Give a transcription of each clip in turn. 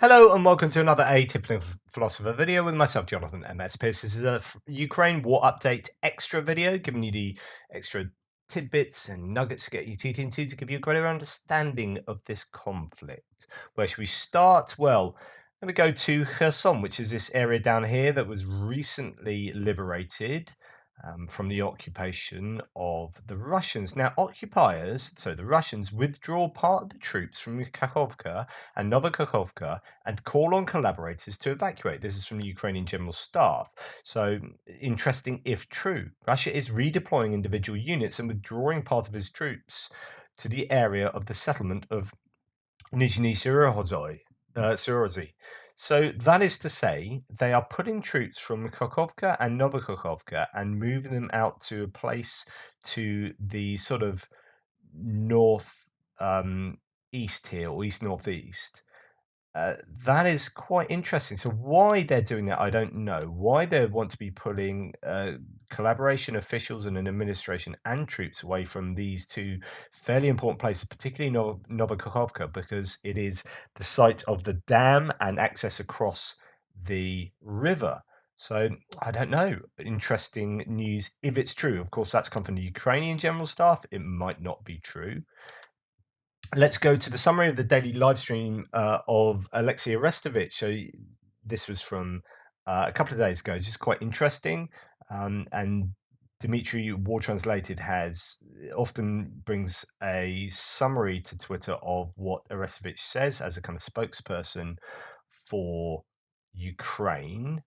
Hello and welcome to another Atypical Philosopher video with myself, Jonathan MS Pierce. This is a Ukraine War Update extra video, giving you the extra tidbits and nuggets to get your teeth into to give you a greater understanding of this conflict. Where should we start? Well, let me go to Kherson, which is this area down here that was recently liberated from the occupation of the Russians. Now, occupiers, so the Russians, withdraw part of the troops from Kakhovka and Novokakhovka and call on collaborators to evacuate. This is from the Ukrainian General Staff. So, interesting if true. Russia is redeploying individual units and withdrawing part of its troops to the area of the settlement of Nizhny Surozy. So that is to say, they are putting troops from Kakhovka and Novokakhovka and moving them out to a place to the sort of north east here, or east northeast. That is quite interesting. So why they're doing that, I don't know. Why they want to be pulling collaboration officials and an administration and troops away from these two fairly important places, particularly Novokakhovka, because it is the site of the dam and access across the river. So I don't know. Interesting news if it's true. Of course, that's come from the Ukrainian General Staff. It might not be true. Let's go to the summary of the daily live stream of Alexei Arestovych. So this was from a couple of days ago, just quite interesting. And Dmitry, War Translated, has often brings a summary to Twitter of what Arestovych says as a kind of spokesperson for Ukraine.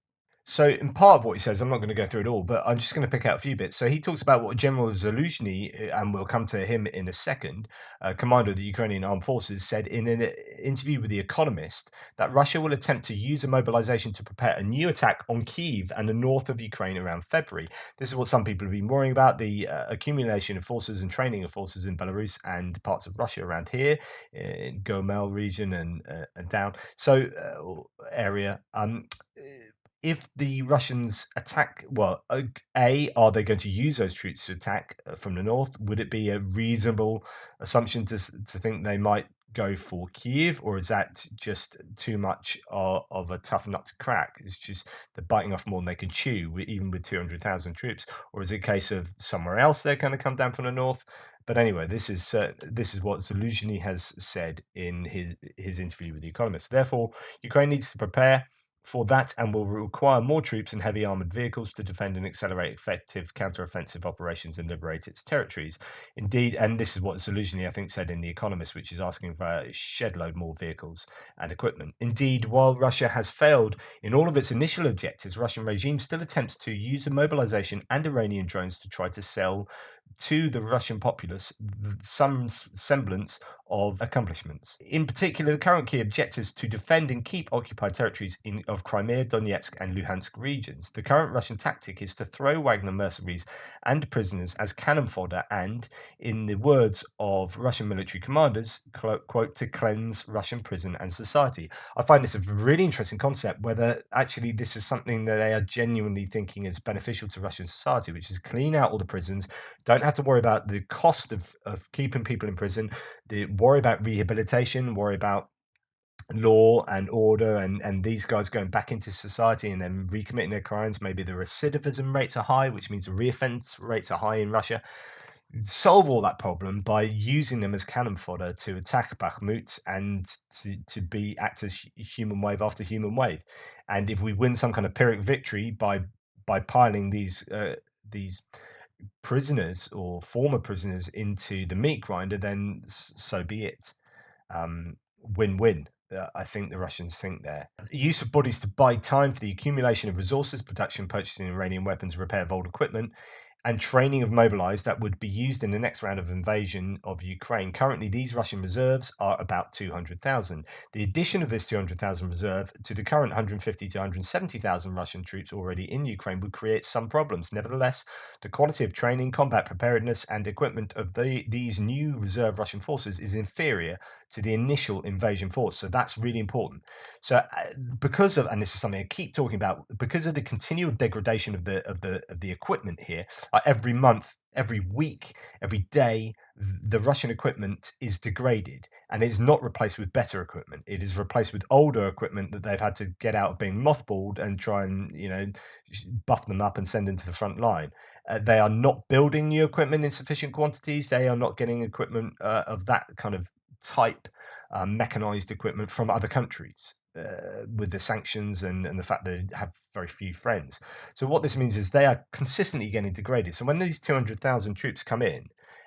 So, in part of what he says, I'm not going to go through it all, but I'm just going to pick out a few bits. So, he talks about what General Zaluzhnyi, and we'll come to him in a second, commander of the Ukrainian armed forces, said in an interview with The Economist that Russia will attempt to use a mobilization to prepare a new attack on Kyiv and the north of Ukraine around February. This is what some people have been worrying about, the accumulation of forces and training of forces in Belarus and parts of Russia around here, in Gomel region and down. So, area. If the Russians attack, well, are they going to use those troops to attack from the north? Would it be a reasonable assumption to think they might go for Kiev, or is that just too much of a tough nut to crack? It's just they're biting off more than they can chew, even with 200,000 troops, or is it a case of somewhere else they're going to come down from the north? But anyway, this is what Zaluzhnyi has said in his interview with The Economist. Therefore, Ukraine needs to prepare for that and will require more troops and heavy armored vehicles to defend and accelerate effective counter-offensive operations and liberate its territories. Indeed, and this is what Zaluzhnyi, I think, said in The Economist, which is asking for a shed load more vehicles and equipment. Indeed, while Russia has failed in all of its initial objectives, Russian regime still attempts to use the mobilization and Iranian drones to try to sell to the Russian populace some semblance of accomplishments. In particular, the current key objectives to defend and keep occupied territories of Crimea, Donetsk, and Luhansk regions. The current Russian tactic is to throw Wagner mercenaries and prisoners as cannon fodder and, in the words of Russian military commanders, quote, to cleanse Russian prison and society. I find this a really interesting concept, whether actually this is something that they are genuinely thinking is beneficial to Russian society, which is clean out all the prisons, don't have to worry about the cost of keeping people in prison, worry about rehabilitation, worry about law and order, and these guys going back into society and then recommitting their crimes. Maybe the recidivism rates are high, which means the reoffense rates are high in Russia. Solve all that problem by using them as cannon fodder to attack Bakhmut and to act as human wave after human wave. And if we win some kind of Pyrrhic victory by piling these prisoners or former prisoners into the meat grinder, then so be it. Win-win. I think the Russians think there. Use of bodies to buy time for the accumulation of resources, production, purchasing Iranian weapons, repair of old equipment, and training of mobilized that would be used in the next round of invasion of Ukraine. Currently, these Russian reserves are about 200,000. The addition of this 200,000 reserve to the current 150 to 170,000 Russian troops already in Ukraine would create some problems. Nevertheless, the quality of training, combat preparedness, and equipment of these new reserve Russian forces is inferior to the initial invasion force. So that's really important. So because of, and this is something I keep talking about, because of the continual degradation of the equipment here, every month, every week, every day, the Russian equipment is degraded and is not replaced with better equipment. It is replaced with older equipment that they've had to get out of being mothballed and try and, buff them up and send into the front line. They are not building new equipment in sufficient quantities. They are not getting equipment of that kind of type, mechanized equipment from other countries. With the sanctions and the fact that they have very few friends. So what this means is they are consistently getting degraded. So when these 200,000 troops come in,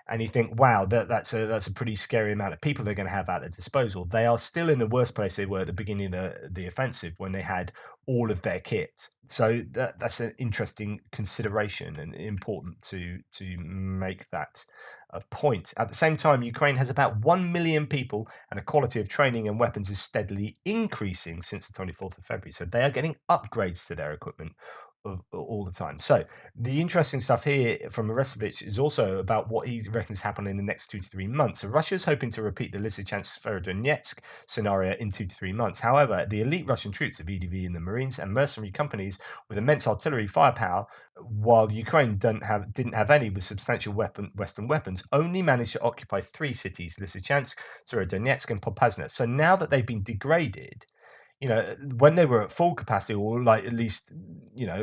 and you think, wow, that's a pretty scary amount of people they're going to have at their disposal. They are still in the worst place they were at the beginning of the offensive when they had all of their kit. So that's an interesting consideration and important to make that a point. At the same time, Ukraine has about 1 million people, and the quality of training and weapons is steadily increasing since the 24th of February. So they are getting upgrades to their equipment all the time. So the interesting stuff here from Arestovych is also about what he reckons happen in the next 2 to 3 months. So Russia is hoping to repeat the Lysychansk Severodonetsk scenario in 2 to 3 months. However, the elite Russian troops of EDV in the Marines and mercenary companies with immense artillery firepower, while Ukraine didn't have any with substantial Western weapons, only managed to occupy 3 cities: Lysychansk, Severodonetsk, and Popasna. So now that they've been degraded, when they were at full capacity, or like at least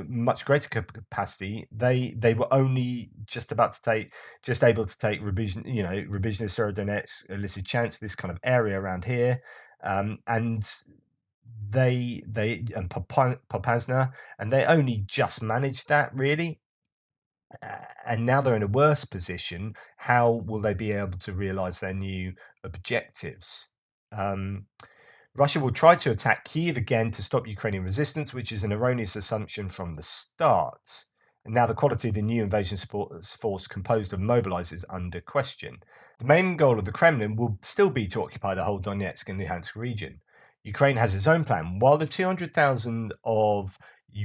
much greater capacity, they were only just able to take Rubizhny, Severodonetsk, Lysychansk, this kind of area around here, and they and Popasna, and they only just managed that really. And now they're in a worse position. How will they be able to realize their new objectives? Russia will try to attack Kyiv again to stop Ukrainian resistance, which is an erroneous assumption from the start. And now the quality of the new invasion force composed of mobilized is under question. The main goal of the Kremlin will still be to occupy the whole Donetsk and Luhansk region. Ukraine has its own plan. While the 200,000 of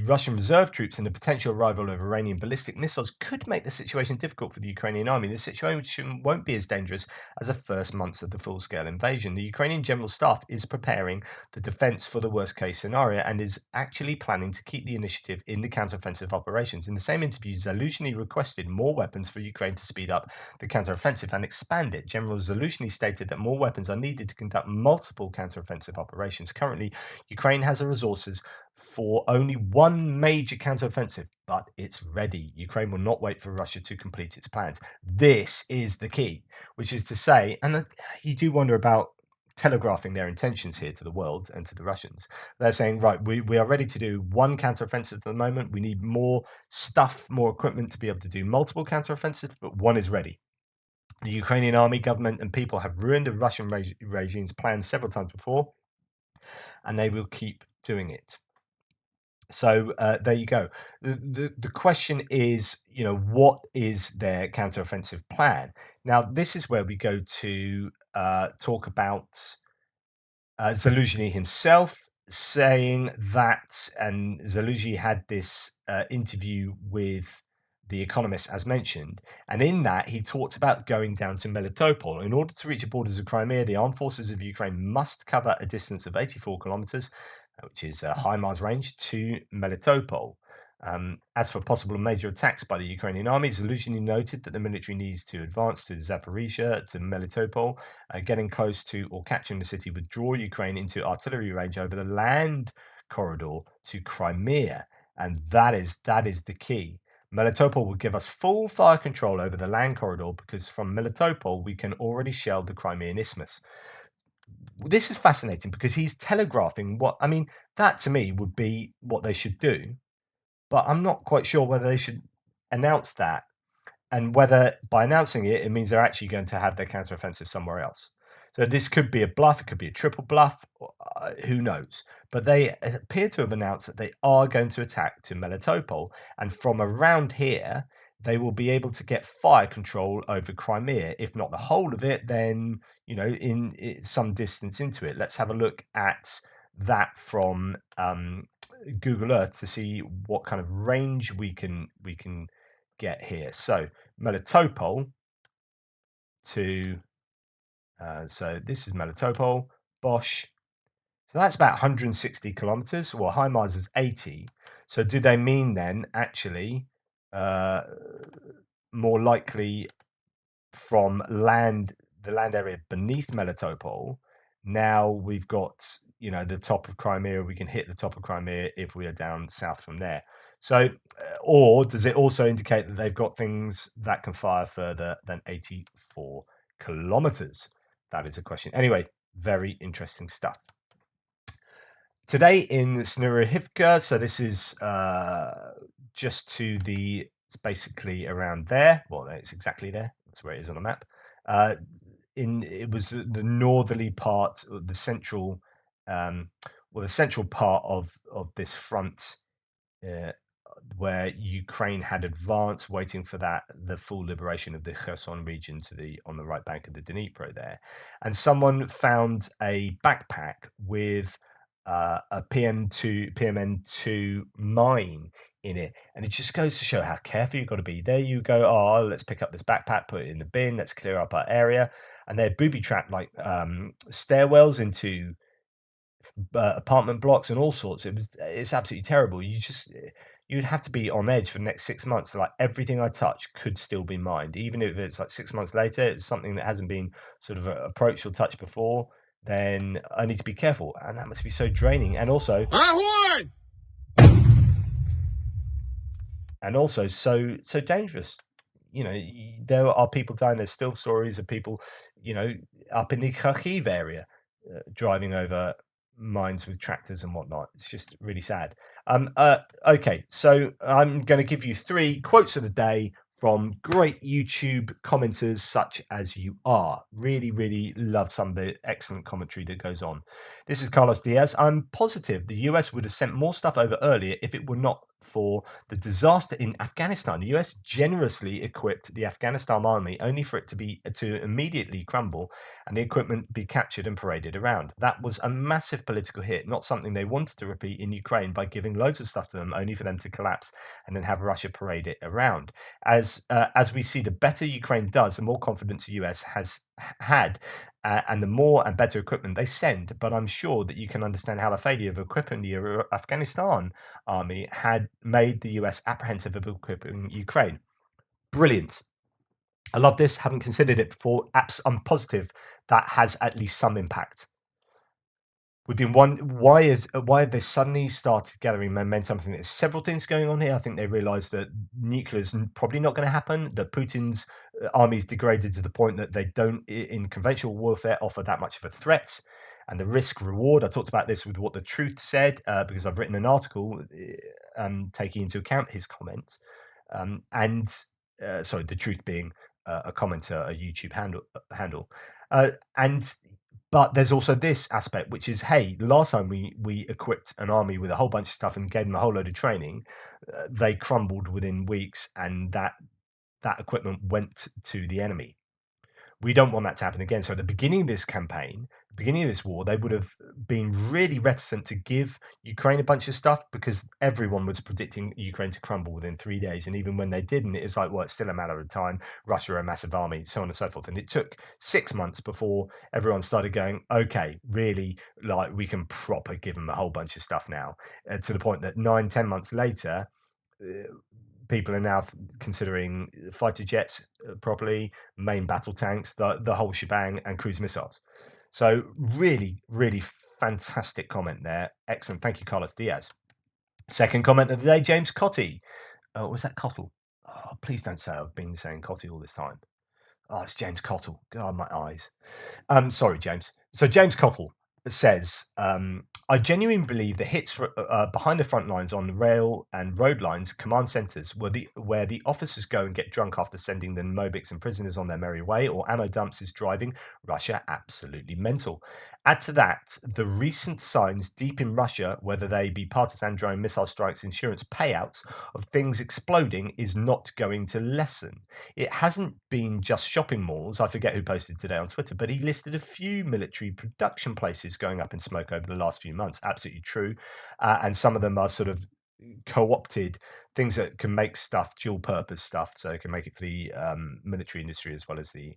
Russian reserve troops and the potential arrival of Iranian ballistic missiles could make the situation difficult for the Ukrainian army, the situation won't be as dangerous as the first months of the full-scale invasion. The Ukrainian General Staff is preparing the defense for the worst-case scenario and is actually planning to keep the initiative in the counteroffensive operations. In the same interview, Zaluzhnyi requested more weapons for Ukraine to speed up the counteroffensive and expand it. General Zaluzhnyi stated that more weapons are needed to conduct multiple counteroffensive operations. Currently, Ukraine has the resources for only one major counteroffensive, but it's ready. Ukraine will not wait for Russia to complete its plans. This is the key, which is to say, and you do wonder about telegraphing their intentions here to the world and to the Russians. They're saying, right, we are ready to do one counteroffensive at the moment. We need more stuff, more equipment to be able to do multiple counteroffensives, but one is ready. The Ukrainian army, government, and people have ruined the Russian regime's plans several times before, and they will keep doing it. So there you go. The question is, what is their counteroffensive plan? Now, this is where we go to talk about Zaluzhny himself saying that, and Zaluzhny had this interview with The Economist, as mentioned, and in that he talked about going down to Melitopol. In order to reach the borders of Crimea, the armed forces of Ukraine must cover a distance of 84 kilometers, which is a HIMARS range, to Melitopol. As for possible major attacks by the Ukrainian army, Zaluzhny noted that the military needs to advance to Zaporizhia, to Melitopol. Getting close to or capturing the city would draw Ukraine into artillery range over the land corridor to Crimea, and that is the key. Melitopol will give us full fire control over the land corridor because from Melitopol we can already shell the Crimean Isthmus. This is fascinating because he's telegraphing that to me would be what they should do, but I'm not quite sure whether they should announce that, and whether by announcing it, it means they're actually going to have their counteroffensive somewhere else. So this could be a bluff, it could be a triple bluff, who knows? But they appear to have announced that they are going to attack to Melitopol, and from around here, they will be able to get fire control over Crimea. If not the whole of it, then in some distance into it. Let's have a look at that from Google Earth to see what kind of range we can get here. So Melitopol to So this is Melitopol, Bosch. So that's about 160 kilometers. Well, HIMARS is 80. So do they mean then actually uh, more likely from land, the land area beneath Melitopol? Now we've got, the top of Crimea. We can hit the top of Crimea if we are down south from there. So, or does it also indicate that they've got things that can fire further than 84 kilometers? That is a question. Anyway, very interesting stuff. Today in Snurihivka, so this is just to the, it's basically around there. Well, it's exactly there. That's where it is on the map. It was the northerly part, the central, the central part of this front, uh, where Ukraine had advanced, waiting for the full liberation of the Kherson region on the right bank of the Dnipro there, and someone found a backpack with a PMN2 mine in it, and it just goes to show how careful you've got to be. There you go. Oh, let's pick up this backpack, put it in the bin. Let's clear up our area, and they're booby trapped like stairwells into apartment blocks and all sorts. It's absolutely terrible. You'd have to be on edge for the next 6 months. Like everything I touch could still be mined, even if it's like 6 months later. It's something that hasn't been sort of approached or touched before. Then I need to be careful, and that must be so draining. And also so dangerous. There are people dying. There's still stories of people, up in the Kharkiv area, driving over mines with tractors and whatnot. It's just really sad. Okay, so I'm going to give you 3 quotes of the day from great YouTube commenters such as you are. Really, really love some of the excellent commentary that goes on. This is Carlos Diaz. I'm positive the US would have sent more stuff over earlier if it were not for the disaster in Afghanistan. The US generously equipped the Afghanistan army only for it to immediately crumble and the equipment be captured and paraded around. That was a massive political hit, not something they wanted to repeat in Ukraine by giving loads of stuff to them only for them to collapse and then have Russia parade it around. As we see, the better Ukraine does, the more confidence the US has had, and the more and better equipment they send. But I'm sure that you can understand how the failure of equipping the Afghanistan army had made the US apprehensive of equipping Ukraine. Brilliant. I love this. Haven't considered it before. I'm positive that has at least some impact. We've been why have they suddenly started gathering momentum? I think there's several things going on here. I think they realised that nuclear is probably not going to happen. That Putin's army is degraded to the point that they don't, in conventional warfare, offer that much of a threat. And the risk reward. I talked about this with what the Truth said because I've written an article taking into account his comments. Sorry, the Truth being a commenter, a YouTube handle, and. But there's also this aspect, which is, hey, the last time we equipped an army with a whole bunch of stuff and gave them a whole load of training, they crumbled within weeks, and that equipment went to the enemy. We don't want that to happen again. So at the beginning of this campaign, beginning of this war, they would have been really reticent to give Ukraine a bunch of stuff because everyone was predicting Ukraine to crumble within 3 days. And even when they didn't, it was like, well, it's still a matter of time. Russia are a massive army, so on and so forth. And it took 6 months before everyone started going, okay, really, like we can proper give them a whole bunch of stuff now, to the point that 9-10 months later, people are now considering fighter jets properly, main battle tanks, the whole shebang, and cruise missiles. So really, really fantastic comment there. Excellent. Thank you, Carlos Diaz. Second comment of the day, James Cotty. Was that Cottle? Oh, please don't say I've been saying Cotty all this time. Oh, it's James Cottle. God, my eyes. Sorry, James. So James Cottle says, I genuinely believe the hits behind the front lines on the rail and road lines, command centres, where the officers go and get drunk after sending the Mobics and prisoners on their merry way, or ammo dumps is driving Russia absolutely mental. Add to that the recent signs deep in Russia, whether they be partisan drone missile strikes, insurance payouts, of things exploding is not going to lessen. It hasn't been just shopping malls. I forget who posted today on Twitter, but he listed a few military production places going up in smoke over the last few months. Absolutely true. And some of them are sort of co-opted things that can make stuff, dual purpose stuff, so it can make it for the military industry as well as the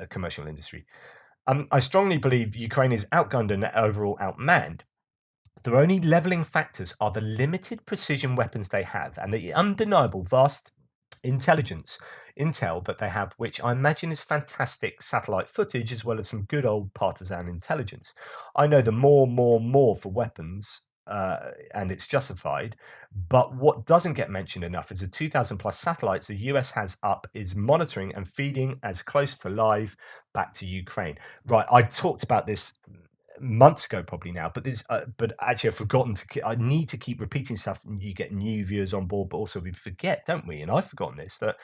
commercial industry. I strongly believe Ukraine is outgunned and overall outmanned. The only leveling factors are the limited precision weapons they have and the undeniable vast intel that they have, which I imagine is fantastic satellite footage as well as some good old partisan intelligence. I know the more for weapons, and it's justified. But what doesn't get mentioned enough is the 2,000 plus satellites the US has up is monitoring and feeding as close to live back to Ukraine. Right, I talked about this months ago probably now, but actually I've forgotten I need to keep repeating stuff and you get new viewers on board, but also we forget, don't we? And I've forgotten this, that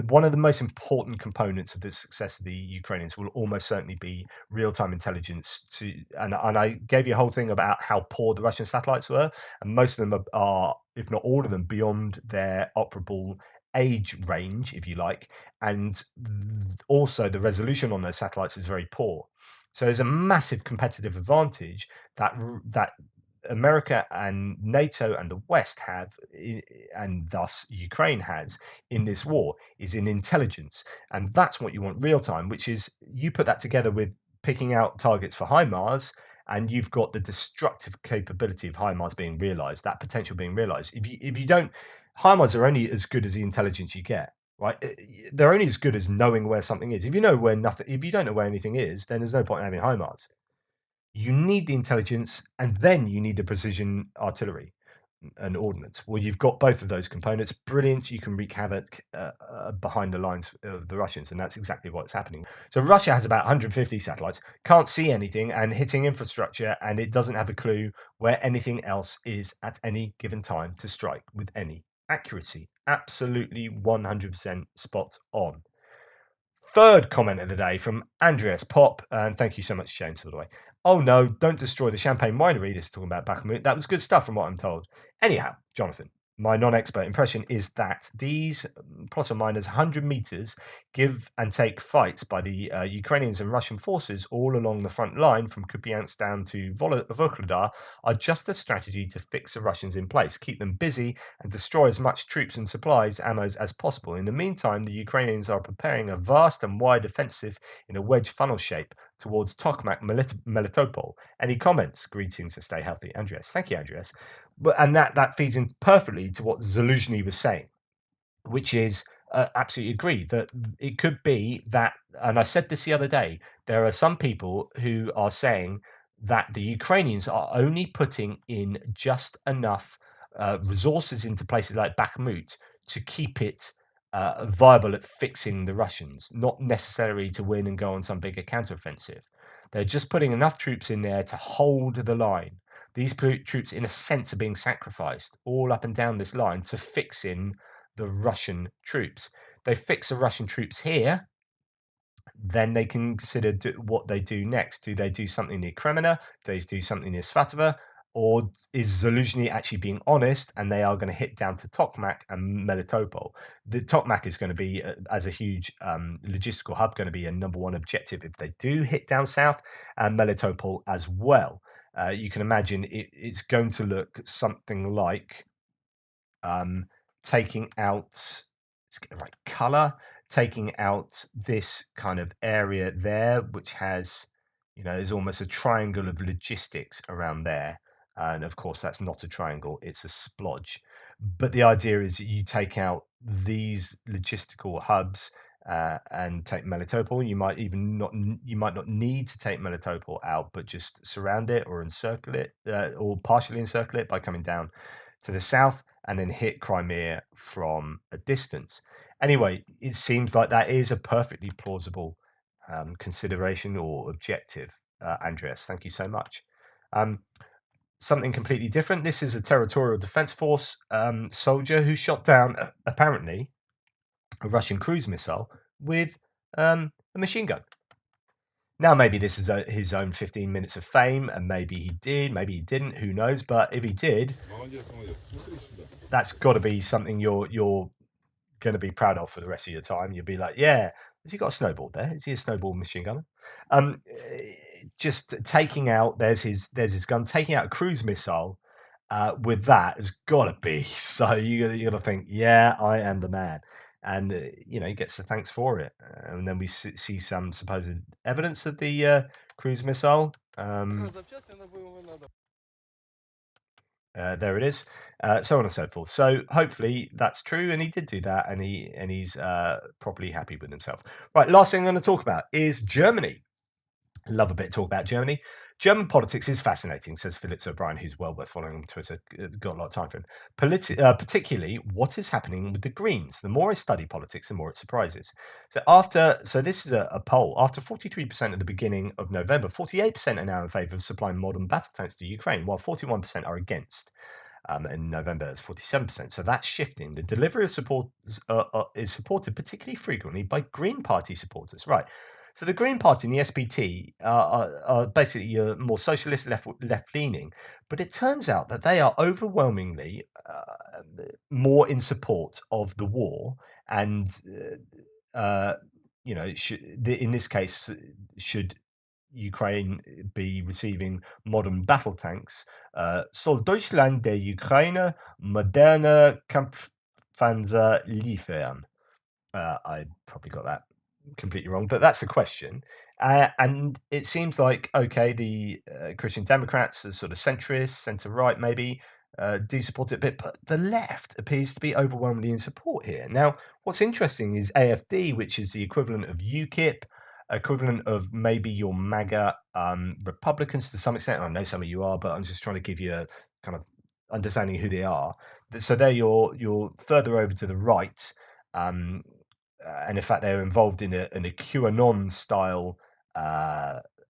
one of the most important components of the success of the Ukrainians will almost certainly be real-time intelligence. And I gave you a whole thing about how poor the Russian satellites were, and most of them are, if not all of them, beyond their operable age range, if you like, and also the resolution on those satellites is very poor. So there's a massive competitive advantage that America and NATO and the West have, and thus Ukraine has in this war, is in intelligence. And that's what you want real time, which is you put that together with picking out targets for HIMARS, and you've got the destructive capability of HIMARS being realized, that potential being realized. If you don't, HIMARS are only as good as the intelligence you get. Right, they're only as good as knowing where something is. If you don't know where anything is, then there's no point in having HIMARS. You need the intelligence, and then you need the precision artillery and ordnance. Well, you've got both of those components. Brilliant. You can wreak havoc behind the lines of the Russians, and that's exactly what's happening. So Russia has about 150 satellites, can't see anything, and hitting infrastructure, and it doesn't have a clue where anything else is at any given time to strike with any accuracy. Absolutely 100% spot on. Third comment of the day from Andreas Pop, and thank you so much, James, by the way. Oh no, don't destroy the Champagne winery. This is talking about Bakhmut. That was good stuff from what I'm told. Anyhow, Jonathan, my non-expert impression is that these plus or minus 100 meters give and take fights by the Ukrainians and Russian forces all along the front line from Kupiansk down to Volodar are just a strategy to fix the Russians in place, keep them busy and destroy as much troops and supplies, ammos as possible. In the meantime, the Ukrainians are preparing a vast and wide offensive in a wedge funnel shape towards Tokmak, Melitopol. Any comments? Greetings and stay healthy, Andreas. Thank you, Andreas. And that feeds in perfectly to what Zaluzhnyi was saying, which is absolutely agree that it could be that, and I said this the other day, there are some people who are saying that the Ukrainians are only putting in just enough resources into places like Bakhmut to keep it viable at fixing the Russians, not necessarily to win and go on some bigger counteroffensive. They're just putting enough troops in there to hold the line. These troops, in a sense, are being sacrificed all up and down this line to fix in the Russian troops. They fix the Russian troops here, then they can consider what they do next. Do they do something near Kremina? Do they do something near Svatova? Or is Zaluzhnyi actually being honest and they are going to hit down to Tokmak and Melitopol? The Tokmak is going to be, as a huge logistical hub, going to be a number one objective if they do hit down south, and Melitopol as well. You can imagine it's going to look something like taking out, let's get the right color, taking out this kind of area there, which has, there's almost a triangle of logistics around there. And of course, that's not a triangle, it's a splodge. But the idea is you take out these logistical hubs and take Melitopol. You might not need to take Melitopol out, but just surround it or encircle it, or partially encircle it by coming down to the south and then hit Crimea from a distance. Anyway, it seems like that is a perfectly plausible consideration or objective. Andreas, thank you so much. Something completely different. This is a territorial defense force soldier who shot down, apparently, a Russian cruise missile with a machine gun. Now, maybe this is his own 15 minutes of fame, and maybe he did, maybe he didn't, who knows? But if he did, that's got to be something you're going to be proud of for the rest of your time. You'll be like, yeah, has he got a snowball there? Is he a snowball machine gunner? Just taking out, there's his gun, taking out a cruise missile with that has got to be. So you got to think, yeah, I am the man. and he gets the thanks for it. And then we see some supposed evidence of the cruise missile. There it is, so on and so forth. So hopefully that's true, and he did do that, and he's properly happy with himself. Right, last thing I'm going to talk about is Germany. Love a bit of talk about Germany. German politics is fascinating, says Philip O'Brien, who's well worth following on Twitter. Got a lot of time for him. Particularly, what is happening with the Greens. The more I study politics, the more it surprises. So this is a poll. After 43% at the beginning of November, 48% are now in favour of supplying modern battle tanks to Ukraine, while 41% are against. In November, it's 47%. So that's shifting. The delivery of support is supported particularly frequently by Green Party supporters. Right. So the Green Party and the SPT are basically more socialist, left-leaning, but it turns out that they are overwhelmingly more in support of the war, and in this case, should Ukraine be receiving modern battle tanks? Soll Deutschland der Ukraine moderne Kampfpanzer liefern? I probably got that completely wrong, but that's the question. And it seems like, okay, the Christian Democrats are sort of centrist, centre right, maybe, do support it a bit, but the left appears to be overwhelmingly in support here. Now, what's interesting is AFD, which is the equivalent of UKIP, equivalent of maybe your MAGA Republicans to some extent. I know some of you are, but I'm just trying to give you a kind of understanding of who they are. So they're your further over to the right. And in fact, they're involved in a QAnon style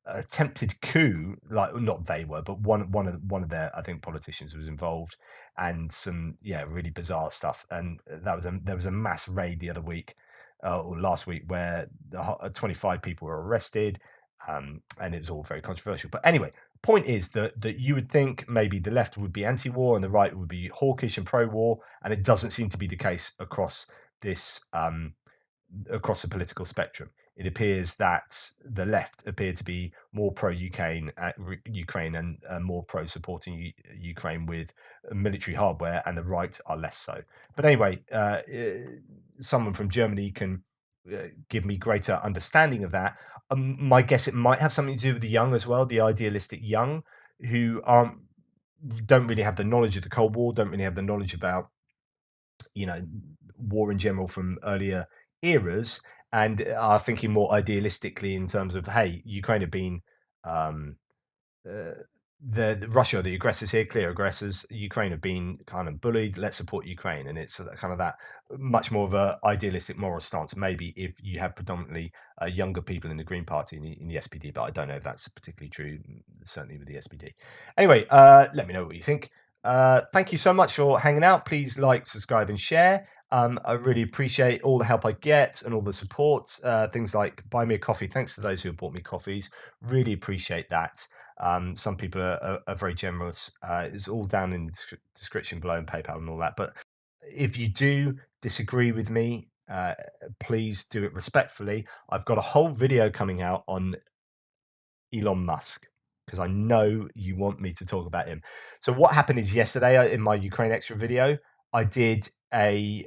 attempted coup. Like, not they were, but one of their, I think, politicians was involved, and some really bizarre stuff. And there was a mass raid the other week or last week where 25 people were arrested, and it was all very controversial. But anyway, point is that you would think maybe the left would be anti-war and the right would be hawkish and pro-war, and it doesn't seem to be the case across this across the political spectrum. It appears that the left appear to be more pro-Ukraine, Ukraine, and more pro-supporting Ukraine with military hardware, and the right are less so. But anyway, someone from Germany can give me greater understanding of that. My guess, it might have something to do with the young as well, the idealistic young, who don't really have the knowledge of the Cold War, don't really have the knowledge about war in general from earlier eras, and are thinking more idealistically in terms of, hey, Ukraine have been uh, the Russia, the aggressors here, clear aggressors. Ukraine have been kind of bullied. Let's support Ukraine, and it's kind of that much more of a idealistic moral stance. Maybe if you have predominantly younger people in the Green Party and in the SPD, but I don't know if that's particularly true. Certainly with the SPD. Anyway, let me know what you think. Thank you so much for hanging out. Please like, subscribe, and share. I really appreciate all the help I get and all the support. Things like buy me a coffee. Thanks to those who have bought me coffees. Really appreciate that. Some people are very generous. It's all down in the description below, and PayPal and all that. But if you do disagree with me, please do it respectfully. I've got a whole video coming out on Elon Musk, because I know you want me to talk about him. So what happened is, yesterday in my Ukraine Extra video, I did a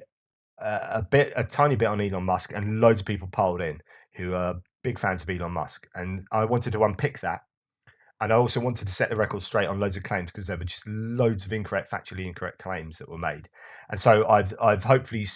tiny bit on Elon Musk, and loads of people piled in who are big fans of Elon Musk, and I wanted to unpick that. And I also wanted to set the record straight on loads of claims, because there were just loads of factually incorrect claims that were made. And so I've hopefully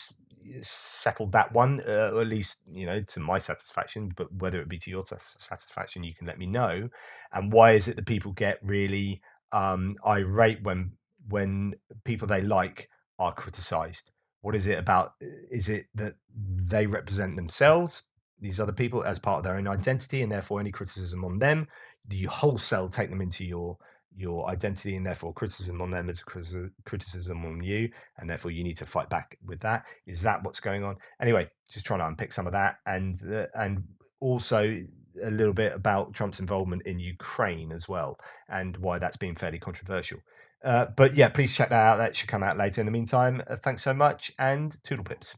settled that one, or at least to my satisfaction. But whether it be to your satisfaction, you can let me know. And why is it that people get really irate when people they like are criticised? What is it about? Is it that they represent themselves, these other people, as part of their own identity, and therefore any criticism on them, do you wholesale take them into your identity, and therefore criticism on them is criticism on you, and therefore you need to fight back with that? Is that what's going on? Anyway, just trying to unpick some of that, and also a little bit about Trump's involvement in Ukraine as well, and why that's been fairly controversial. But yeah, please check that out. That should come out later. In the meantime, thanks so much, and toodle pips.